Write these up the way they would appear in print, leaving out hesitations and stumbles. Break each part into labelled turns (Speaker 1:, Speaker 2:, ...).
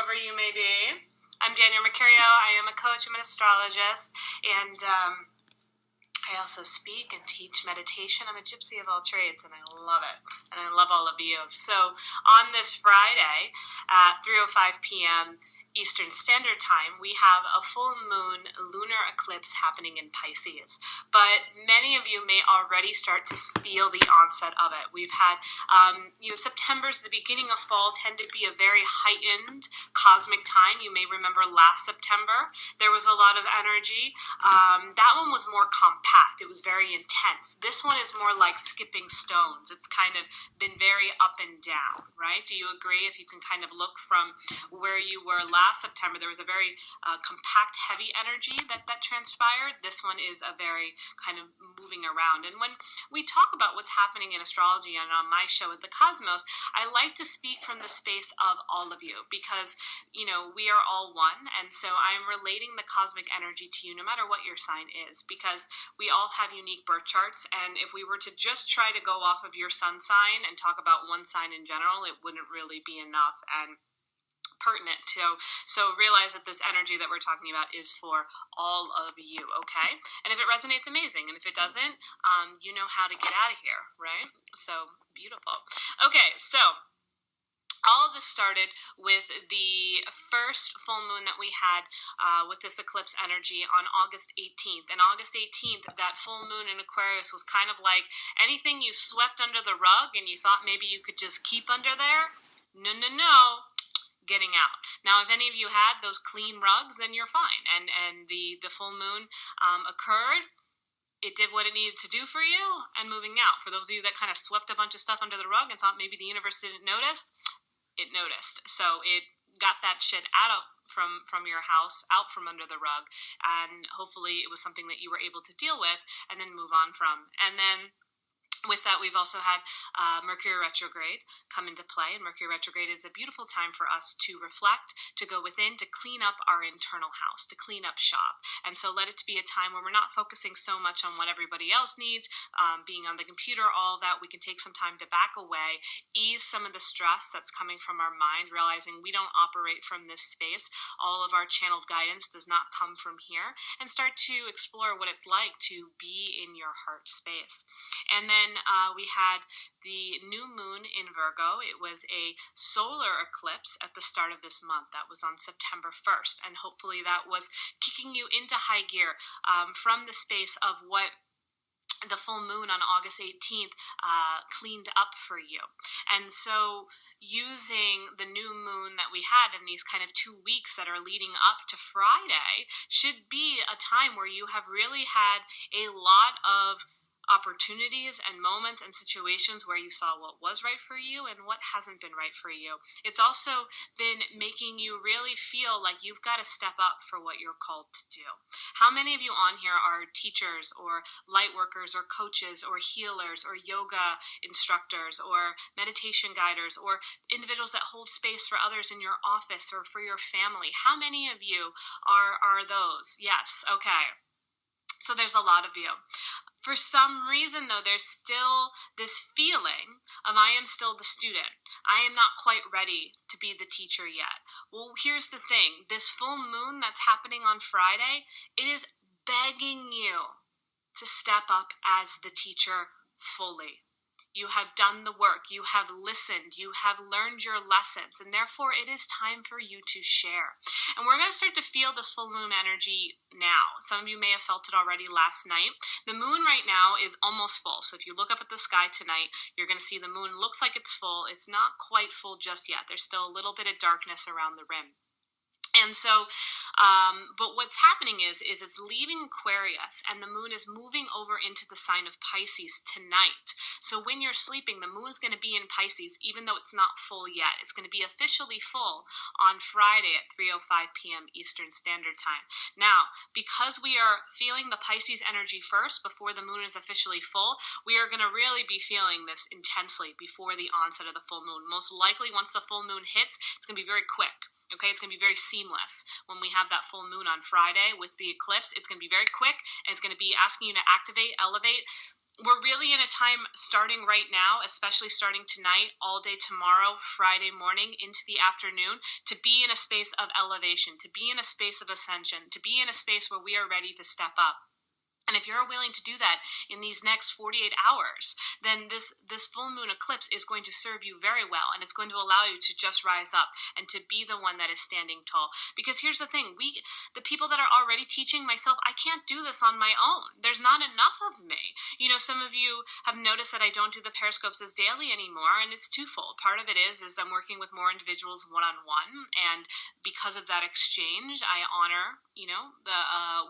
Speaker 1: wherever you may be. I'm Danielle Mercurio. I am a coach, I'm an astrologist, and I also speak and teach meditation. I'm a gypsy of all trades, and I love it. And I love all of you. So on this Friday at 3:05 p.m. Eastern Standard Time, we have a full moon lunar eclipse happening in Pisces. But many of you may already start to feel the onset of it. We've had, September's the beginning of fall, tend to be a very heightened cosmic time. You may remember last September, there was a lot of energy. That one was more compact. It was very intense. This one is more like skipping stones. It's kind of been very up and down, right? Do you agree? If you can kind of look from where you were last September, there was a very compact, heavy energy that transpired. This one is a very kind of moving around. And when we talk about what's happening in astrology and on my show at the Cosmos, I like to speak from the space of all of you because, we are all one. And so I'm relating the cosmic energy to you no matter what your sign is, because we all have unique birth charts. And if we were to just try to go off of your sun sign and talk about one sign in general, it wouldn't really be enough and pertinent to. So realize that this energy that we're talking about is for all of you, okay? And if it resonates, amazing. And if it doesn't, you know how to get out of here, right? So beautiful. Okay, so all of this started with the first full moon that we had with this eclipse energy on August 18th. And August 18th, that full moon in Aquarius was kind of like anything you swept under the rug and you thought maybe you could just keep under there. No. Getting out. Now, if any of you had those clean rugs, then you're fine. And the full moon occurred. It did what it needed to do for you and moving out. For those of you that kind of swept a bunch of stuff under the rug and thought maybe the universe didn't notice, it noticed. So it got that shit out from your house, out from under the rug, and hopefully it was something that you were able to deal with and then move on from. And then with that, we've also had Mercury retrograde come into play. And Mercury retrograde is a beautiful time for us to reflect, to go within, to clean up our internal house, to clean up shop. And so let it be a time where we're not focusing so much on what everybody else needs, being on the computer, all that. We can take some time to back away, ease some of the stress that's coming from our mind, realizing we don't operate from this space. All of our channeled guidance does not come from here, and start to explore what it's like to be in your heart space. And then we had the new moon in Virgo. It was a solar eclipse at the start of this month. That was on September 1st. And hopefully that was kicking you into high gear from the space of what the full moon on August 18th cleaned up for you. And so using the new moon that we had in these kind of 2 weeks that are leading up to Friday should be a time where you have really had a lot of opportunities and moments and situations where you saw what was right for you and what hasn't been right for you. It's also been making you really feel like you've got to step up for what you're called to do. How many of you on here are teachers or light workers or coaches or healers or yoga instructors or meditation guiders or individuals that hold space for others in your office or for your family? How many of you are those? Yes, okay. So there's a lot of you. For some reason, though, there's still this feeling of I am still the student. I am not quite ready to be the teacher yet. Well, here's the thing. This full moon that's happening on Friday, it is begging you to step up as the teacher fully. You have done the work, you have listened, you have learned your lessons, and therefore it is time for you to share. And we're going to start to feel this full moon energy now. Some of you may have felt it already last night. The moon right now is almost full. So if you look up at the sky tonight, you're going to see the moon looks like it's full. It's not quite full just yet. There's still a little bit of darkness around the rim. And so, but what's happening is it's leaving Aquarius and the moon is moving over into the sign of Pisces tonight. So when you're sleeping, the moon's going to be in Pisces, even though it's not full yet. It's going to be officially full on Friday at 3:05 p.m. Eastern Standard Time. Now, because we are feeling the Pisces energy first before the moon is officially full, we are going to really be feeling this intensely before the onset of the full moon. Most likely, once the full moon hits, it's going to be very quick. Okay, it's going to be very seamless. When we have that full moon on Friday with the eclipse, it's going to be very quick, and it's going to be asking you to activate, elevate, we're really in a time starting right now, especially starting tonight, all day tomorrow, Friday morning into the afternoon, to be in a space of elevation, to be in a space of ascension, to be in a space where we are ready to step up. And if you're willing to do that in these next 48 hours, then this full moon eclipse is going to serve you very well, and it's going to allow you to just rise up and to be the one that is standing tall. Because here's the thing, the people that are already teaching, myself, I can't do this on my own. There's not enough of me. You know, some of you have noticed that I don't do the Periscopes as daily anymore, and it's twofold. Part of it is I'm working with more individuals one-on-one, and because of that exchange, I honor, you know, the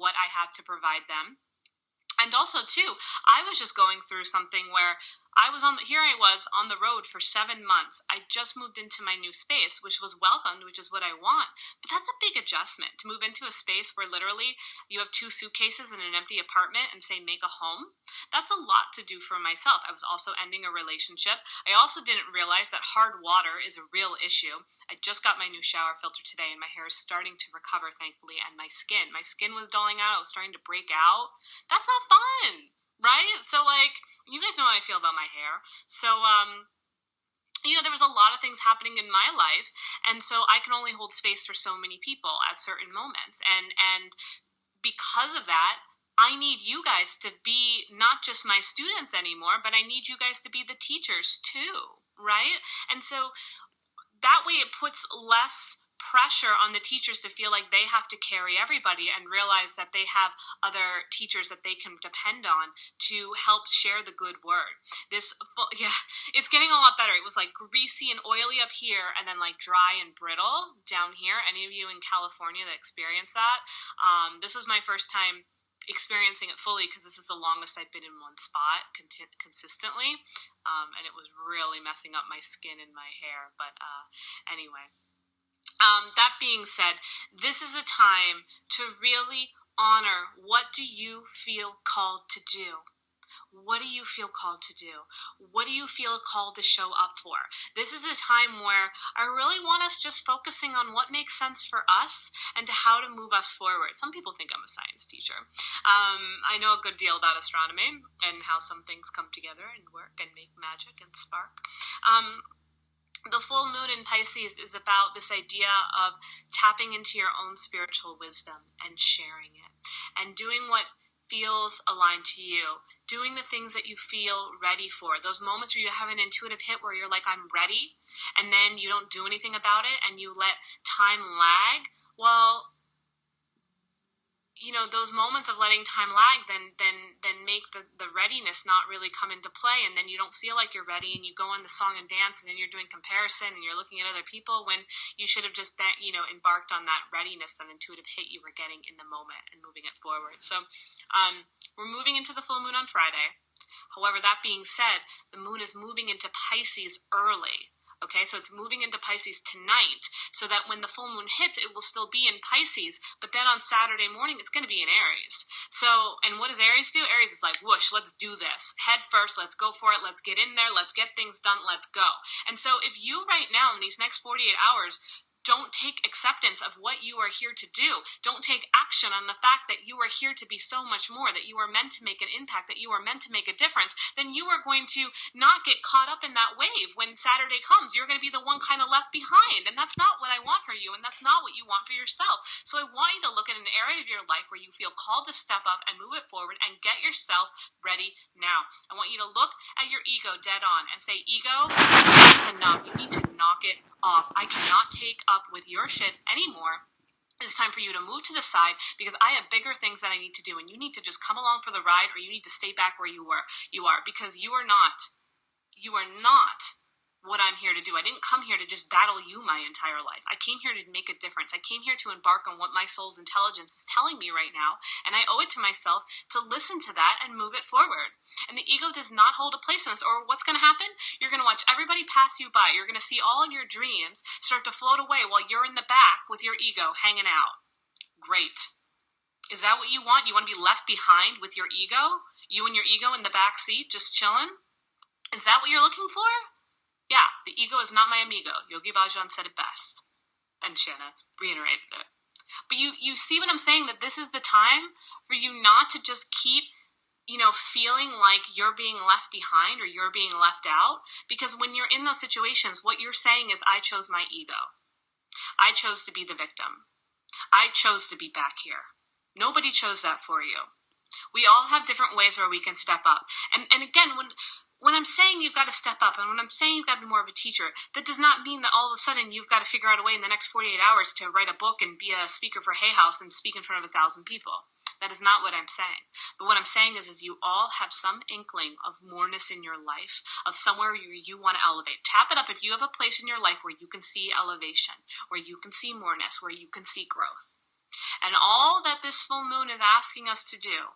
Speaker 1: what I have to provide them. And also, too, I was just going through something where I was on the road for 7 months. I just moved into my new space, which was welcomed, which is what I want. But that's a big adjustment, to move into a space where literally you have 2 suitcases and an empty apartment and say, make a home. That's a lot to do for myself. I was also ending a relationship. I also didn't realize that hard water is a real issue. I just got my new shower filter today, and my hair is starting to recover, thankfully, and my skin was dulling out. I was starting to break out. That's not fun, right? So, like, you guys know how I feel about my hair. So, you know, there was a lot of things happening in my life, and so I can only hold space for so many people at certain moments. And because of that, I need you guys to be not just my students anymore, but I need you guys to be the teachers too, right? And so that way it puts less pressure on the teachers to feel like they have to carry everybody, and realize that they have other teachers that they can depend on to help share the good word. It's getting a lot better. It was like greasy and oily up here, and then like dry and brittle down here. Any of you in California that experienced that? This was my first time experiencing it fully, because this is the longest I've been in one spot consistently, and it was really messing up my skin and my hair. But anyway. That being said, this is a time to really honor, what do you feel called to do? What do you feel called to do? What do you feel called to show up for? This is a time where I really want us just focusing on what makes sense for us and to how to move us forward. Some people think I'm a science teacher. I know a good deal about astronomy and how some things come together and work and make magic and spark. The full moon in Pisces is about this idea of tapping into your own spiritual wisdom and sharing it, and doing what feels aligned to you, doing the things that you feel ready for. Those moments where you have an intuitive hit where you're like, I'm ready, and then you don't do anything about it and you let time lag. Well, you know, those moments of letting time lag then make the readiness not really come into play, and then you don't feel like you're ready, and you go on the song and dance, and then you're doing comparison and you're looking at other people when you should have just been, you know, embarked on that readiness, that intuitive hit you were getting in the moment, and moving it forward. So we're moving into the full moon on Friday. However, that being said, the moon is moving into Pisces early. Okay, so it's moving into Pisces tonight, so that when the full moon hits, it will still be in Pisces, but then on Saturday morning, it's going to be in Aries. So, and what does Aries do? Aries is like, whoosh, let's do this. Head first, let's go for it, let's get in there, let's get things done, let's go. And so if you right now, in these next 48 hours, don't take acceptance of what you are here to do, don't take action on the fact that you are here to be so much more, that you are meant to make an impact, that you are meant to make a difference, then you are going to not get caught up in that wave. When Saturday comes, you're going to be the one kind of left behind, and that's not what I want for you, and that's not what you want for yourself. So I want you to look at an area of your life where you feel called to step up and move it forward and get yourself ready now. I want you to look at your ego dead on and say, ego, that's enough. You need to knock it off. I cannot take up with your shit anymore. It's time for you to move to the side, because I have bigger things that I need to do, and you need to just come along for the ride, or you need to stay back where you are, because you are not what I'm here to do. I didn't come here to just battle you my entire life. I came here to make a difference. I came here to embark on what my soul's intelligence is telling me right now, and I owe it to myself to listen to that and move it forward. And the ego does not hold a place in this, or what's going to happen? You're going to watch everybody pass you by. You're going to see all of your dreams start to float away while you're in the back with your ego hanging out. Great. Is that what you want? You want to be left behind with your ego? You and your ego in the back seat just chilling? Is that what you're looking for? Yeah, the ego is not my amigo. Yogi Bhajan said it best. And Shanna reiterated it. But you see what I'm saying? That this is the time for you not to just keep, feeling like you're being left behind or you're being left out. Because when you're in those situations, what you're saying is, I chose my ego. I chose to be the victim. I chose to be back here. Nobody chose that for you. We all have different ways where we can step up. And again, when I'm saying you've got to step up, and when I'm saying you've got to be more of a teacher, that does not mean that all of a sudden you've got to figure out a way in the next 48 hours to write a book and be a speaker for Hay House and speak in front of 1,000 people. That is not what I'm saying. But what I'm saying is you all have some inkling of moreness in your life, of somewhere you want to elevate. Tap it up if you have a place in your life where you can see elevation, where you can see moreness, where you can see growth. And all that this full moon is asking us to do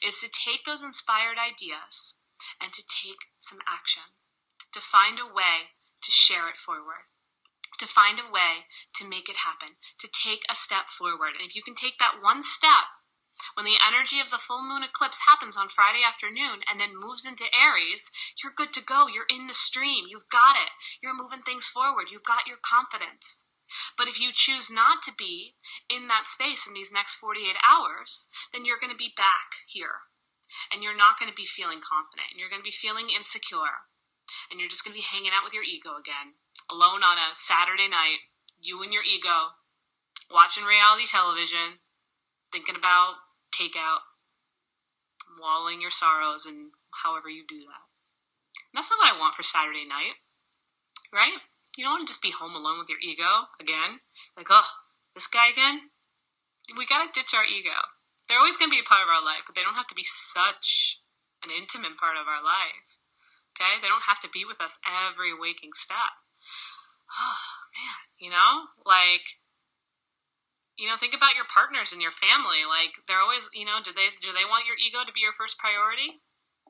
Speaker 1: is to take those inspired ideas and to take some action, to find a way to share it forward, to find a way to make it happen, to take a step forward. And if you can take that one step, when the energy of the full moon eclipse happens on Friday afternoon and then moves into Aries, you're good to go. You're in the stream. You've got it. You're moving things forward. You've got your confidence. But if you choose not to be in that space in these next 48 hours, then you're going to be back here. And you're not going to be feeling confident. And you're going to be feeling insecure. And you're just going to be hanging out with your ego again. Alone on a Saturday night. You and your ego. Watching reality television. Thinking about takeout. Wallowing your sorrows and however you do that. And that's not what I want for Saturday night. Right? You don't want to just be home alone with your ego again. Like, oh, this guy again? We got to ditch our ego. They're always going to be a part of our life, but they don't have to be such an intimate part of our life. Okay? They don't have to be with us every waking step. Oh, man. Think about your partners and your family. Like, they're always, do they want your ego to be your first priority?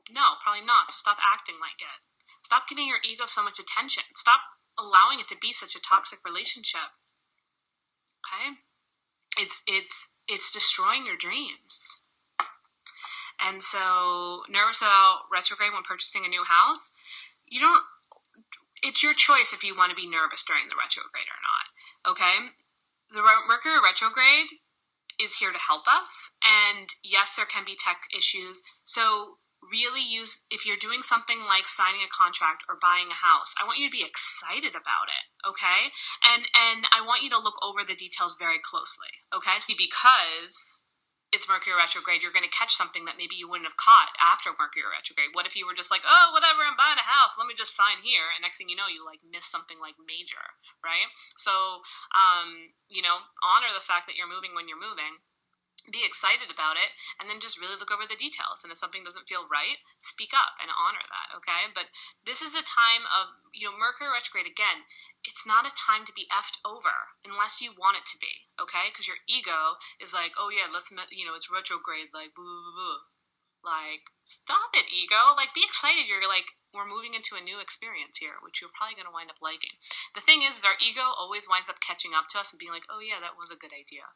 Speaker 1: No, probably not. So stop acting like it. Stop giving your ego so much attention. Stop allowing it to be such a toxic relationship. Okay? It's destroying your dreams. And so, nervous about retrograde when purchasing a new house, it's your choice if you want to be nervous during the retrograde or not. Okay? The Mercury retrograde is here to help us. And yes, there can be tech issues. So really if you're doing something like signing a contract or buying a house, I want you to be excited about it, okay? And I want you to look over the details very closely, okay? So because it's Mercury retrograde, you're going to catch something that maybe you wouldn't have caught after Mercury retrograde. What if you were just like, oh, whatever, I'm buying a house, let me just sign here, and next thing you know, you miss something major, right? So, honor the fact that you're moving when you're moving. Be excited about it, and then just really look over the details. And if something doesn't feel right, speak up and honor that, okay? But this is a time of, Mercury retrograde, again, it's not a time to be effed over unless you want it to be, okay? Because your ego is like, oh yeah, it's retrograde, blah, blah, blah. Stop it, ego. Be excited. You're we're moving into a new experience here, which you're probably going to wind up liking. The thing is our ego always winds up catching up to us and being like, oh yeah, that was a good idea.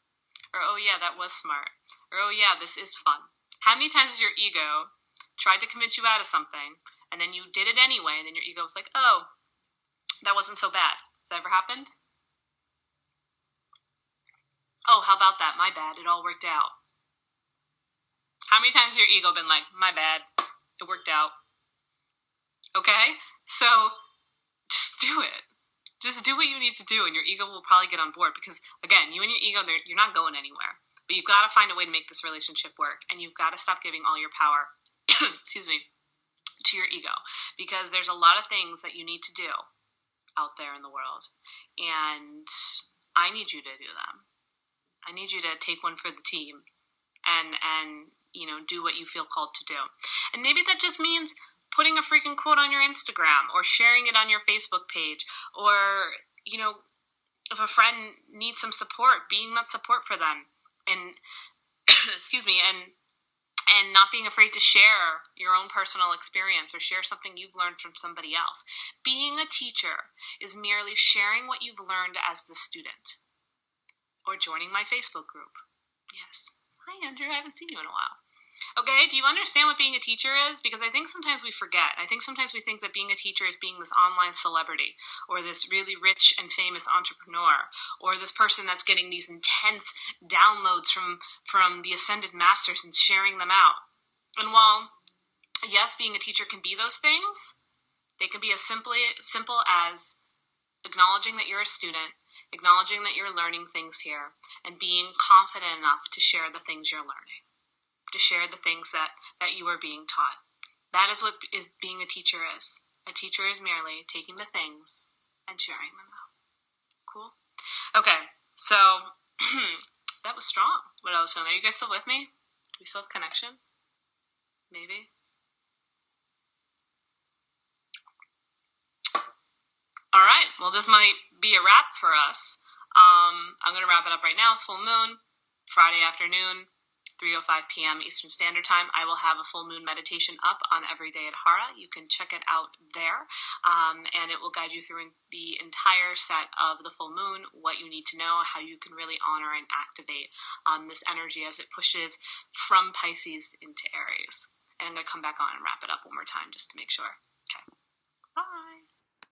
Speaker 1: Or, oh yeah, that was smart. Or, oh yeah, this is fun. How many times has your ego tried to convince you out of something, and then you did it anyway, and then your ego was like, oh, that wasn't so bad. Has that ever happened? Oh, how about that? My bad. It all worked out. How many times has your ego been like, my bad. It worked out. Okay? So, just do it. Just do what you need to do, and your ego will probably get on board because, again, you and your ego, you're not going anywhere. But you've got to find a way to make this relationship work, and you've got to stop giving all your power, to your ego, because there's a lot of things that you need to do out there in the world, and I need you to do them. I need you to take one for the team and do what you feel called to do. And maybe that just means putting a freaking quote on your Instagram or sharing it on your Facebook page, or, if a friend needs some support, being that support for them, and, and not being afraid to share your own personal experience or share something you've learned from somebody else. Being a teacher is merely sharing what you've learned as the student, or joining my Facebook group. Yes. Hi, Andrew. I haven't seen you in a while. Okay, do you understand what being a teacher is? Because I think sometimes we forget. I think sometimes we think that being a teacher is being this online celebrity, or this really rich and famous entrepreneur, or this person that's getting these intense downloads from the ascended masters and sharing them out. And while yes, being a teacher can be those things. They can be as simple as acknowledging that you're a student, acknowledging that you're learning things here, and being confident enough to share the things you're learning, to share the things that you are being taught. That is what being a teacher is. A teacher is merely taking the things and sharing them out. Cool? Okay, so that was strong, what I was feeling. Are you guys still with me? Do we still have connection? Maybe? All right, well, this might be a wrap for us. I'm going to wrap it up right now. Full moon, Friday afternoon, 3:05 p.m. Eastern Standard Time. I will have a full moon meditation up on Everyday at Hara. You can check it out there, and it will guide you through the entire set of the full moon, what you need to know, how you can really honor and activate this energy as it pushes from Pisces into Aries. And I'm going to come back on and wrap it up one more time just to make sure.